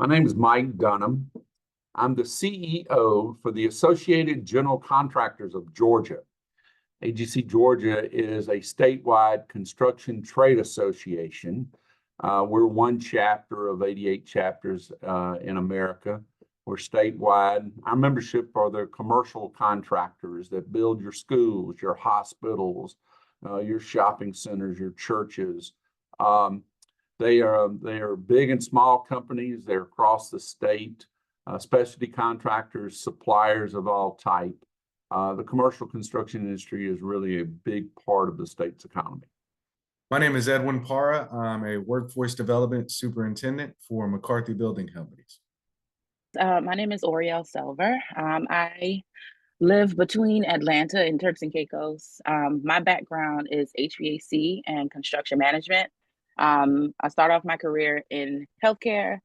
My name is Mike Dunham. I'm the CEO for the Associated General Contractors of Georgia. AGC Georgia is a statewide construction trade association. We're one chapter of 88 chapters in America. We're statewide. Our membership are the commercial contractors that build your schools, your hospitals, your shopping centers, your churches. They are big and small companies. They're across the state, specialty contractors, suppliers of all type. The commercial construction industry is really a big part of the state's economy. My name is Edwin Parra. I'm a workforce development superintendent for McCarthy Building Companies. My name is Oriel Selver. I live between Atlanta and Turks and Caicos. My background is HVAC and construction management. I started off my career in healthcare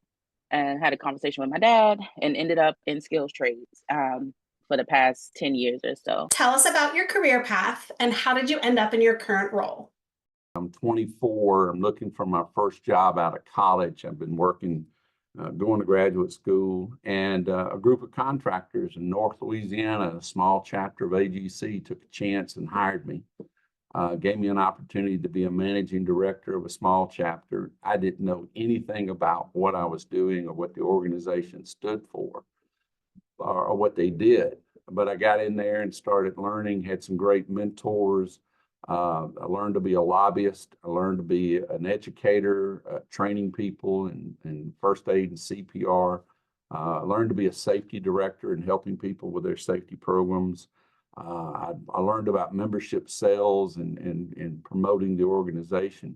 and had a conversation with my dad and ended up in skills trades for the past 10 years or so. Tell us about your career path and how did you end up in your current role? I'm 24. I'm looking for my first job out of college. I've been working, going to graduate school, and a group of contractors in North Louisiana, a small chapter of AGC, took a chance and hired me. Gave me an opportunity to be a managing director of a small chapter. I didn't know anything about what I was doing or what the organization stood for or what they did. But I got in there and started learning, had some great mentors. I learned to be a lobbyist. I learned to be an educator, training people in first aid and CPR. I learned to be a safety director and helping people with their safety programs. I learned about membership sales and promoting the organization.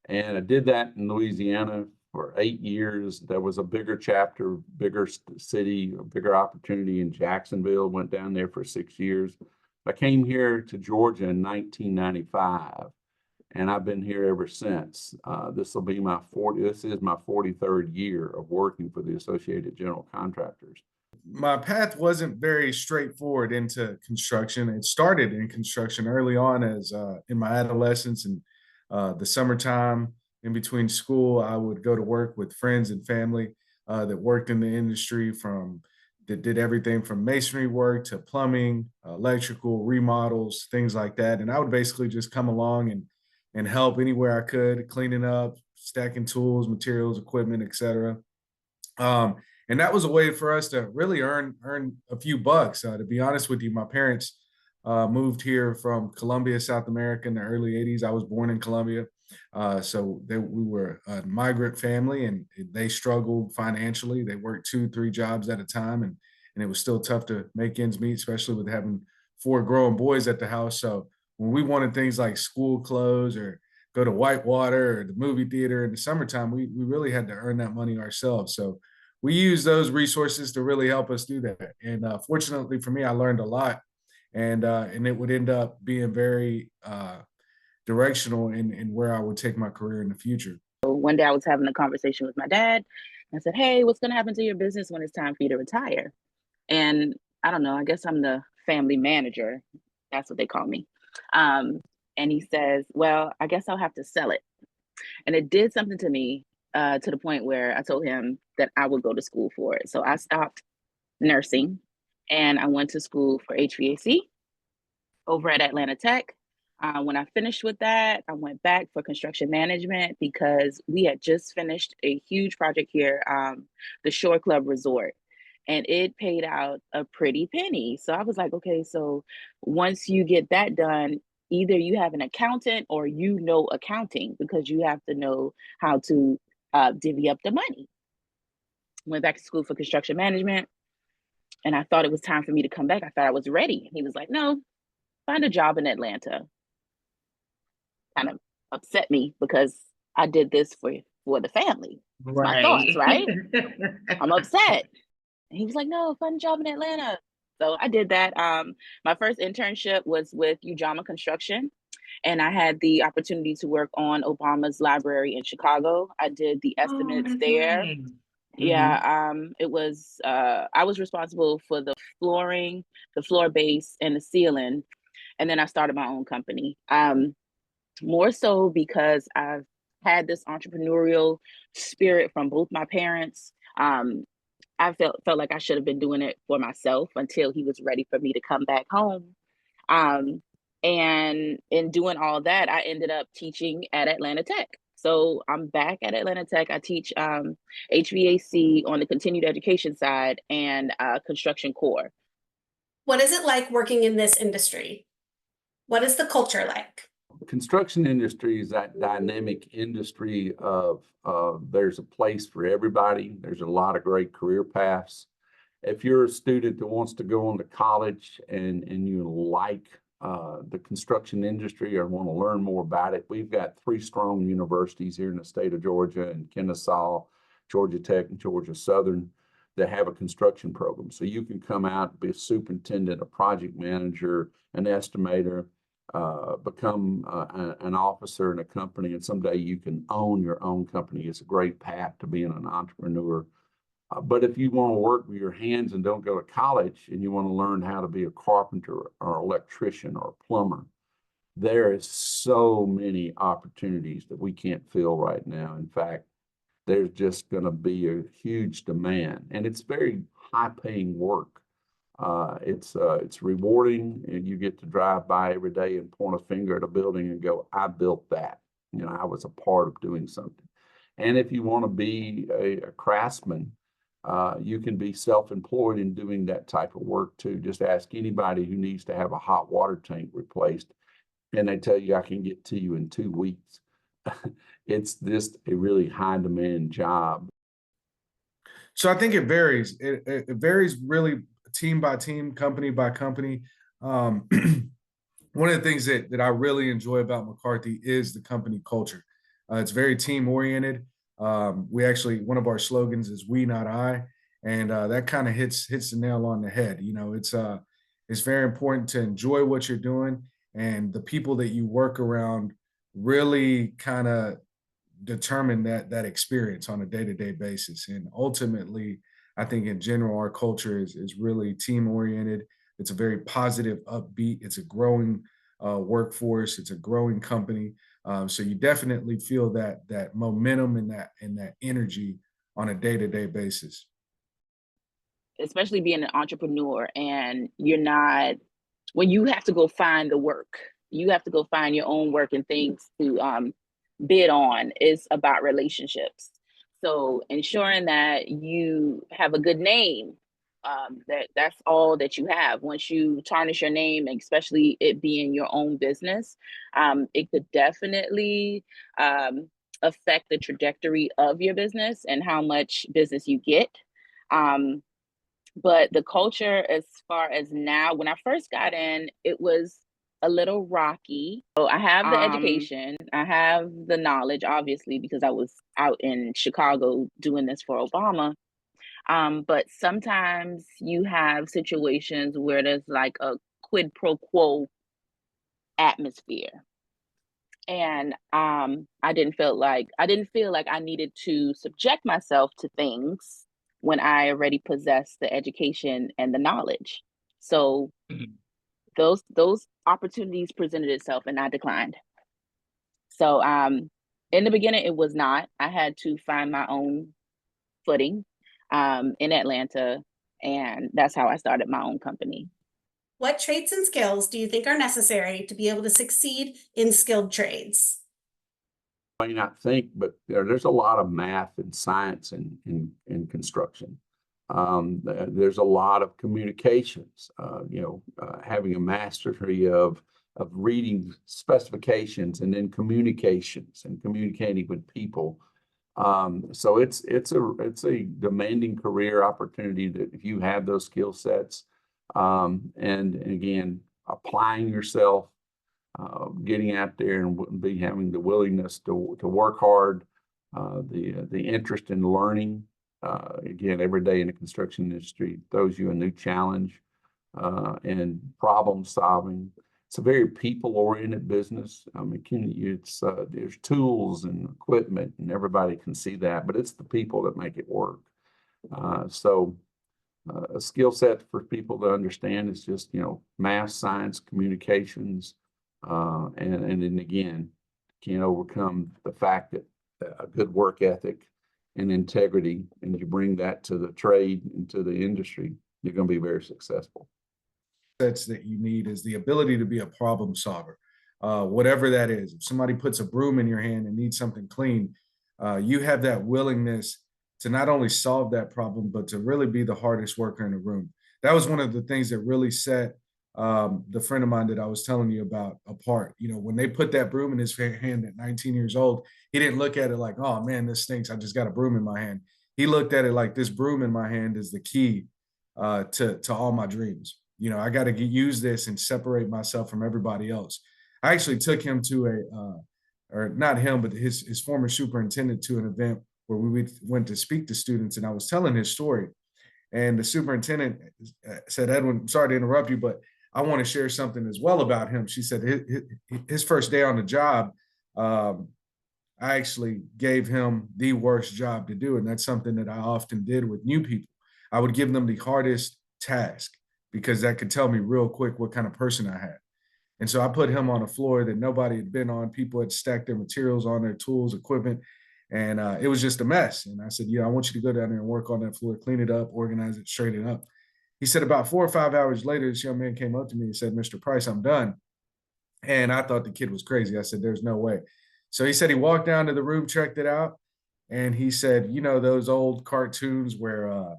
And I did that in Louisiana for 8 years. There was a bigger chapter, bigger city, a bigger opportunity in Jacksonville. Went down there for 6 years. I came here to Georgia in 1995, and I've been here ever since. This is my 43rd year of working for the Associated General Contractors. My path wasn't very straightforward into construction. It started in construction early on as in my adolescence and the summertime in between school. I would go to work with friends and family that worked in the industry that did everything from masonry work to plumbing, electrical, remodels, things like that. And I would basically just come along and help anywhere I could, cleaning up, stacking tools, materials, equipment, etc. And that was a way for us to really earn a few bucks. To be honest with you, my parents moved here from Colombia, South America in the early 80s. I was born in Colombia. So we were a migrant family and they struggled financially. They worked 2-3 jobs at a time and it was still tough to make ends meet, especially with having 4 growing boys at the house. So when we wanted things like school clothes or go to Whitewater or the movie theater in the summertime, we really had to earn that money ourselves. So we use those resources to really help us do that. And fortunately for me, I learned a lot and it would end up being very directional in where I would take my career in the future. So one day I was having a conversation with my dad. I said, hey, what's going to happen to your business when it's time for you to retire? And I don't know, I guess I'm the family manager. That's what they call me. And he says, well, I guess I'll have to sell it. And it did something to me to the point where I told him that I would go to school for it. So I stopped nursing and I went to school for HVAC over at Atlanta Tech. When I finished with that, I went back for construction management because we had just finished a huge project here, the Shore Club Resort, and it paid out a pretty penny. So I was like, okay, so once you get that done, either you have an accountant or you know accounting because you have to know how to divvy up the money. Went back to school for construction management and I thought it was time for me to come back. I thought I was ready. He was like, no, find a job in Atlanta. Kind of upset me because I did this for the family. It's my thoughts, right? I'm upset. And he was like, no, find a job in Atlanta. So I did that. My first internship was with Ujama Construction. And I had the opportunity to work on Obama's library in Chicago. I did the estimates there. Nice. Yeah, it was, I was responsible for the flooring, the floor base, and the ceiling. And then I started my own company. More so because I've had this entrepreneurial spirit from both my parents. I felt like I should have been doing it for myself until he was ready for me to come back home. And in doing all that, I ended up teaching at Atlanta Tech. So I'm back at Atlanta Tech. I teach HVAC on the continued education side and construction core. What is it like working in this industry? What is the culture like? Construction industry is that dynamic industry of there's a place for everybody. There's a lot of great career paths. If you're a student that wants to go on to college and you like the construction industry or want to learn more about it, we've got 3 strong universities here in the state of Georgia, in Kennesaw, Georgia Tech, and Georgia Southern, that have a construction program. So you can come out, be a superintendent, a project manager, an estimator, become an officer in a company, and someday you can own your own company. It's a great path to being an entrepreneur. But if you want to work with your hands and don't go to college and you want to learn how to be a carpenter or electrician or plumber, there is so many opportunities that we can't fill right now. In fact, there's just going to be a huge demand, and it's very high-paying work. It's rewarding, and you get to drive by every day and point a finger at a building and go, I built that. You know, I was a part of doing something. And if you want to be a craftsman, you can be self-employed in doing that type of work too. Just ask anybody who needs to have a hot water tank replaced, and they tell you, I can get to you in 2 weeks. It's just a really high demand job. So I think it varies. It varies really team by team, company by company. One of the things that I really enjoy about McCarthy is the company culture. It's very team oriented. We actually, one of our slogans is "We, not I," and that kind of hits the nail on the head. You know, it's very important to enjoy what you're doing, and the people that you work around really kind of determine that experience on a day-to-day basis. And ultimately, I think in general, our culture is really team oriented. It's a very positive, upbeat. It's a growing workforce. It's a growing company. So you definitely feel that momentum and that energy on a day-to-day basis. Especially being an entrepreneur, and you're not, when you have to go find the work, you have to go find your own work and things to bid on, is about relationships. So ensuring that you have a good name, that's all that you have. Once you tarnish your name, especially it being your own business, it could definitely affect the trajectory of your business and how much business you get. But the culture, as far as now, when I first got in, it was a little rocky. So I have the education, I have the knowledge, obviously, because I was out in Chicago doing this for Obama. But sometimes you have situations where there's like a quid pro quo atmosphere. And I didn't feel like I needed to subject myself to things when I already possessed the education and the knowledge. So those opportunities presented itself, and I declined. So in the beginning, it was not. I had to find my own footing in Atlanta, and that's how I started my own company. What traits and skills do you think are necessary to be able to succeed in skilled trades? I may not think, but there's a lot of math and science in construction. There's a lot of communications, having a mastery of reading specifications and then communications and communicating with people. So it's a demanding career opportunity that if you have those skill sets, and again, applying yourself, getting out there and having the willingness to work hard, the interest in learning. Again, every day in the construction industry throws you a new challenge, and problem solving. It's a very people-oriented business. I mean, there's tools and equipment, and everybody can see that, but it's the people that make it work. So a skill set for people to understand is just, math, science, communications, and then again, can't overcome the fact that a good work ethic and integrity, and you bring that to the trade and to the industry, you're going to be very successful. That you need is the ability to be a problem solver, whatever that is. If somebody puts a broom in your hand and needs something clean, you have that willingness to not only solve that problem, but to really be the hardest worker in the room. That was one of the things that really set the friend of mine that I was telling you about apart. You know, when they put that broom in his hand at 19 years old, he didn't look at it like, oh man, this stinks, I just got a broom in my hand. He looked at it like, this broom in my hand is the key to all my dreams. You know, I got to use this and separate myself from everybody else. I actually took him to or not him, but his former superintendent, to an event where we went to speak to students, and I was telling his story. And the superintendent said, Edwin, sorry to interrupt you, but I want to share something as well about him. She said his first day on the job, I actually gave him the worst job to do. And that's something that I often did with new people. I would give them the hardest task, because that could tell me real quick what kind of person I had. And so I put him on a floor that nobody had been on. People had stacked their materials on, their tools, equipment, and it was just a mess. And I said, I want you to go down there and work on that floor, clean it up, organize it, straighten it up. He said about 4 or 5 hours later, this young man came up to me and said, Mr. Price, I'm done. And I thought the kid was crazy. I said, there's no way. So he said he walked down to the room, checked it out, and he said, you know, those old cartoons where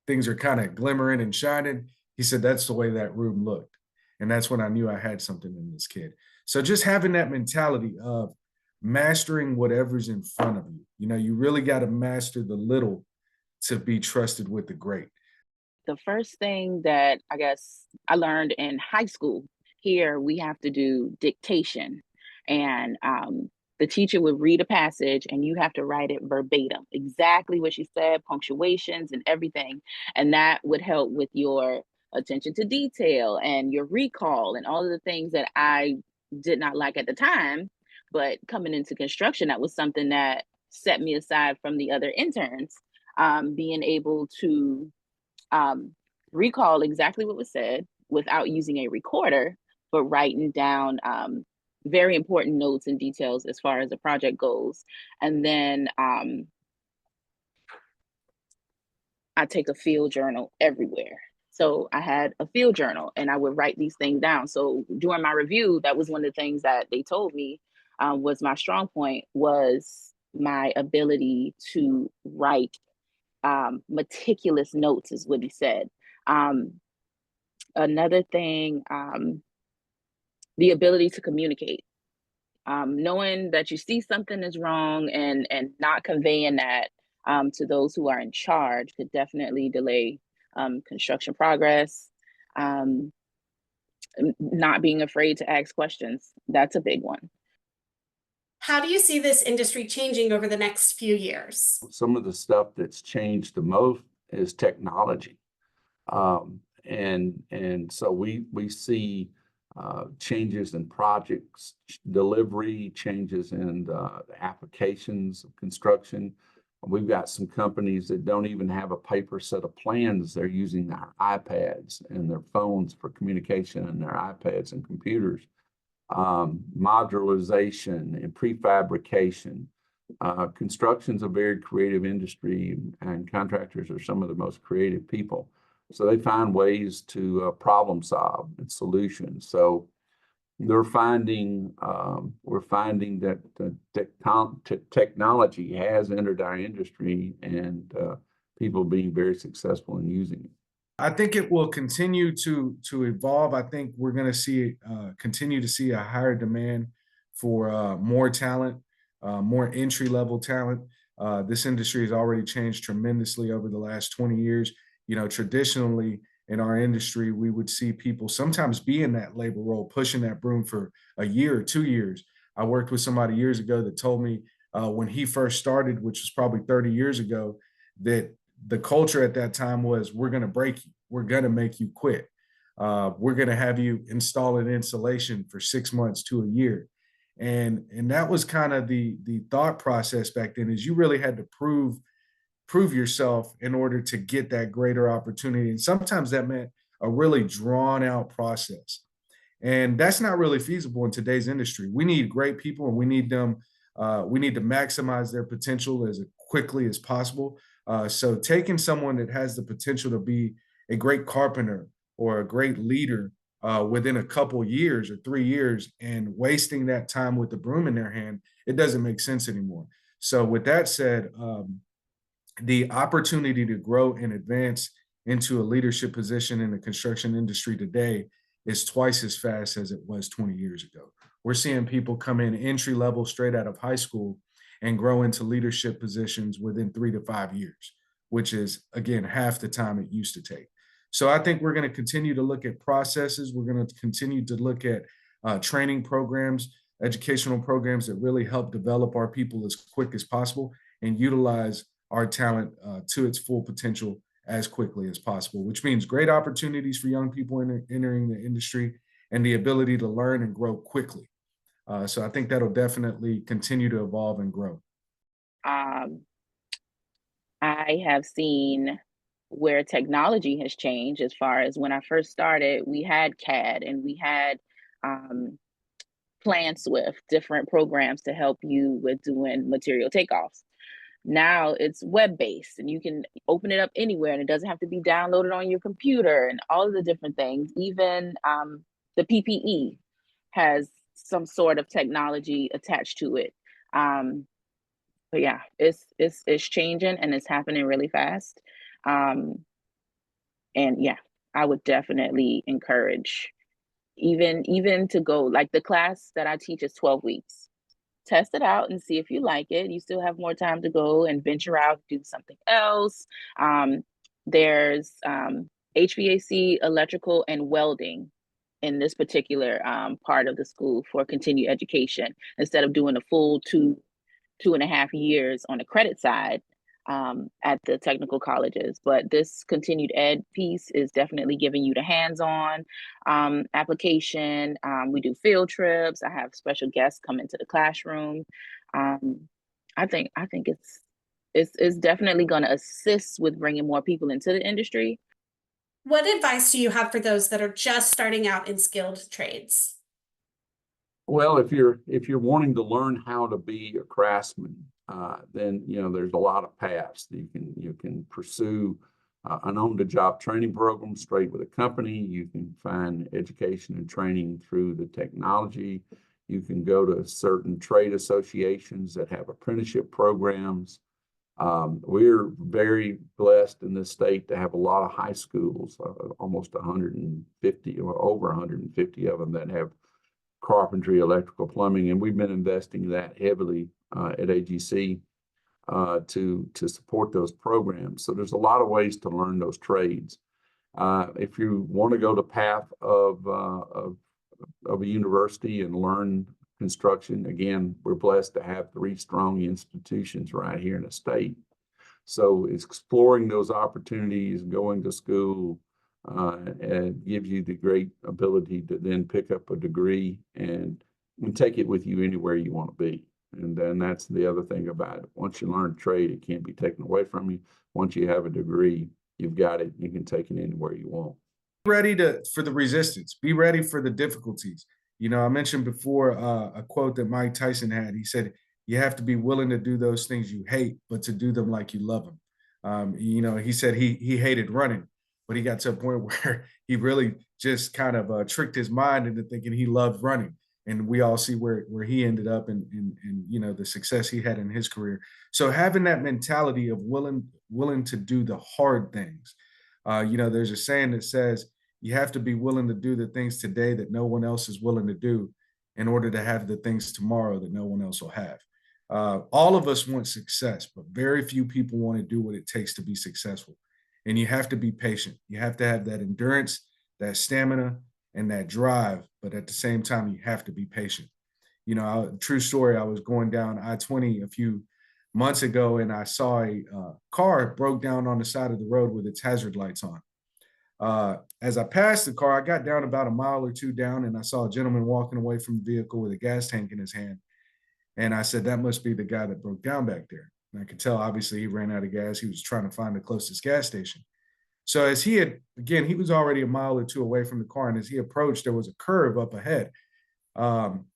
things are kind of glimmering and shining? He said, that's the way that room looked. And that's when I knew I had something in this kid. So just having that mentality of mastering whatever's in front of you. You know, you really got to master the little to be trusted with the great. The first thing that I guess I learned in high school, here we have to do dictation. And the teacher would read a passage and you have to write it verbatim, exactly what she said, punctuations and everything. And that would help with your attention to detail and your recall and all of the things that I did not like at the time. But coming into construction, that was something that set me aside from the other interns, being able to recall exactly what was said without using a recorder, but writing down very important notes and details as far as the project goes. And then I take a field journal everywhere. So I had a field journal and I would write these things down. So during my review, that was one of the things that they told me was my strong point, was my ability to write meticulous notes, is what he said. Another thing, the ability to communicate. Knowing that you see something is wrong and not conveying that to those who are in charge could definitely delay construction progress. Not being afraid to ask questions, that's a big one. How do you see this industry changing over the next few years? Some of the stuff that's changed the most is technology. And so we see changes in projects delivery, changes in the applications of construction. We've got some companies that don't even have a paper set of plans. They're using their iPads and their phones for communication, and their iPads and computers. Modularization and prefabrication. Construction's a very creative industry, and contractors are some of the most creative people. So they find ways to problem solve and solutions. So we're finding that the technology has entered our industry, and people being very successful in using it. I think it will continue to evolve. I think we're going to continue to see a higher demand for more talent, more entry-level talent. This industry has already changed tremendously over the last 20 years. You know, traditionally in our industry, we would see people sometimes be in that labor role, pushing that broom for a year or 2 years. I worked with somebody years ago that told me when he first started, which was probably 30 years ago, that the culture at that time was, we're going to break you. We're going to make you quit. We're going to have you install an insulation for 6 months to a year. And that was kind of the thought process back then, is you really had to prove yourself in order to get that greater opportunity. And sometimes that meant a really drawn out process. And that's not really feasible in today's industry. We need great people, and we need them. We need to maximize their potential as quickly as possible. So taking someone that has the potential to be a great carpenter or a great leader within a couple years or 3 years and wasting that time with the broom in their hand, it doesn't make sense anymore. So with that said, the opportunity to grow and advance into a leadership position in the construction industry today is twice as fast as it was 20 years ago. We're seeing people come in entry level straight out of high school and grow into leadership positions within 3 to 5 years, which is, again, half the time it used to take. So I think we're going to continue to look at processes. We're going to continue to look at training programs, educational programs that really help develop our people as quick as possible and utilize our talent to its full potential as quickly as possible, which means great opportunities for young people entering the industry and the ability to learn and grow quickly. So I think that'll definitely continue to evolve and grow. Um, I have seen where technology has changed. As far as when I first started, we had CAD and we had Plan Swift, different programs to help you with doing material takeoffs. Now it's web-based and you can open it up anywhere and it doesn't have to be downloaded on your computer and all of the different things. Even the PPE has some sort of technology attached to it. But yeah, it's changing and it's happening really fast. And yeah, I would definitely encourage even to go, like the class that I teach is 12 weeks. Test it out and see if you like it. You still have more time to go and venture out, do something else. There's HVAC, electrical, and welding in this particular part of the school for continued education. Instead of doing a full 2.5 years on the credit side at the technical colleges. But this continued ed piece is definitely giving you the hands-on application. We do field trips. I have special guests come into the classroom. I think it's definitely going to assist with bringing more people into the industry. What advice do you have for those that are just starting out in skilled trades? Well, if you're wanting to learn how to be a craftsman, then there's a lot of paths. You can pursue an on-the-job training program straight with a company. You can find education and training through the technology. You can go to certain trade associations that have apprenticeship programs. We're very blessed in this state to have a lot of high schools, almost 150 or over 150 of them that have carpentry, electrical, plumbing, and we've been investing that heavily at AGC to support those programs. So there's a lot of ways to learn those trades. If you want to go the path of a university and learn construction, again, we're blessed to have 3 strong institutions right here in the state. So exploring those opportunities, going to school, and gives you the great ability to then pick up a degree and take it with you anywhere you want to be. And then that's the other thing about it. Once you learn a trade, it can't be taken away from you. Once you have a degree, you've got it. You can take it anywhere you want. Be ready for the resistance. Be ready for the difficulties. I mentioned before a quote that Mike Tyson had. He said, "You have to be willing to do those things you hate, but to do them like you love them." He said he hated running, but he got to a point where he really just kind of tricked his mind into thinking he loved running. And we all see where he ended up and the success he had in his career. So having that mentality of willing to do the hard things. There's a saying that says you have to be willing to do the things today that no one else is willing to do in order to have the things tomorrow that no one else will have. All of us want success, but very few people want to do what it takes to be successful. And you have to be patient. You have to have that endurance, that stamina, and that drive. But at the same time, you have to be patient. True story, I was going down I-20 a few months ago and I saw a car broke down on the side of the road with its hazard lights on. As I passed the car, I got down about a mile or 2 down and I saw a gentleman walking away from the vehicle with a gas tank in his hand. And I said, that must be the guy that broke down back there. And I could tell, obviously, he ran out of gas. He was trying to find the closest gas station. So as he was already a mile or 2 away from the car. And as he approached, there was a curve up ahead.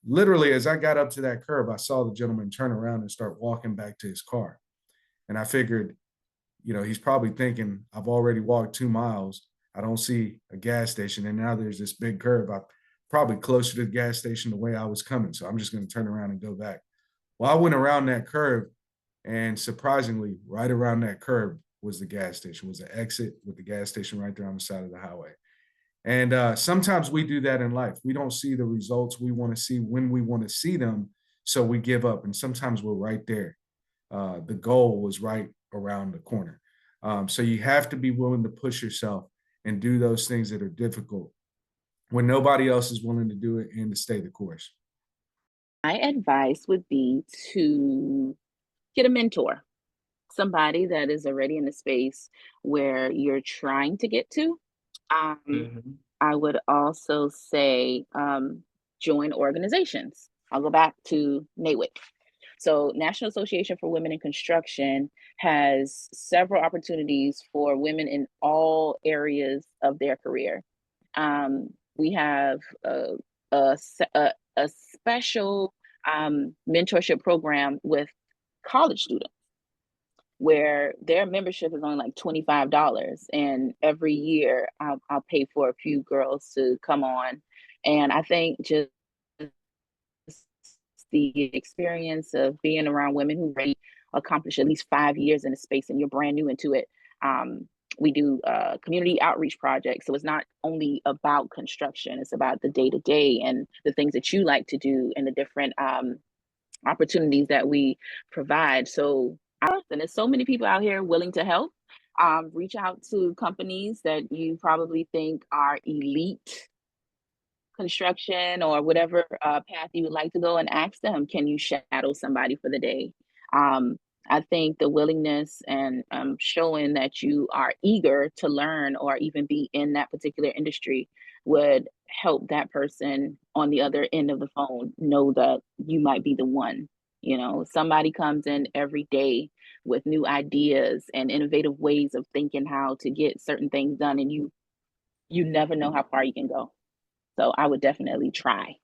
Literally, as I got up to that curve, I saw the gentleman turn around and start walking back to his car. And I figured, he's probably thinking, I've already walked 2 miles. I don't see a gas station. And now there's this big curve. I'm probably closer to the gas station the way I was coming. So I'm just going to turn around and go back. Well, I went around that curve, and surprisingly, right around that curve was the gas station, was the exit with the gas station right there on the side of the highway. And sometimes we do that in life. We don't see the results we want to see when we want to see them. So we give up. And sometimes we're right there. The goal was right around the corner. So you have to be willing to push yourself and do those things that are difficult when nobody else is willing to do it, and to stay the course. My advice would be to get a mentor, somebody that is already in the space where you're trying to get to. I would also say join organizations. I'll go back to NAWIC. So National Association for Women in Construction has several opportunities for women in all areas of their career. We have a special mentorship program with college students where their membership is only like $25. And every year I'll pay for a few girls to come on. And I think just the experience of being around women who already accomplished at least 5 years in a space and you're brand new into it. We do community outreach projects. So it's not only about construction, it's about the day-to-day and the things that you like to do and the different opportunities that we provide. So and there's so many people out here willing to help. Reach out to companies that you probably think are elite construction or whatever path you would like to go, and ask them, can you shadow somebody for the day? I think the willingness and showing that you are eager to learn or even be in that particular industry would help that person on the other end of the phone know that you might be the one. Somebody comes in every day with new ideas and innovative ways of thinking how to get certain things done, and you never know how far you can go. So I would definitely try.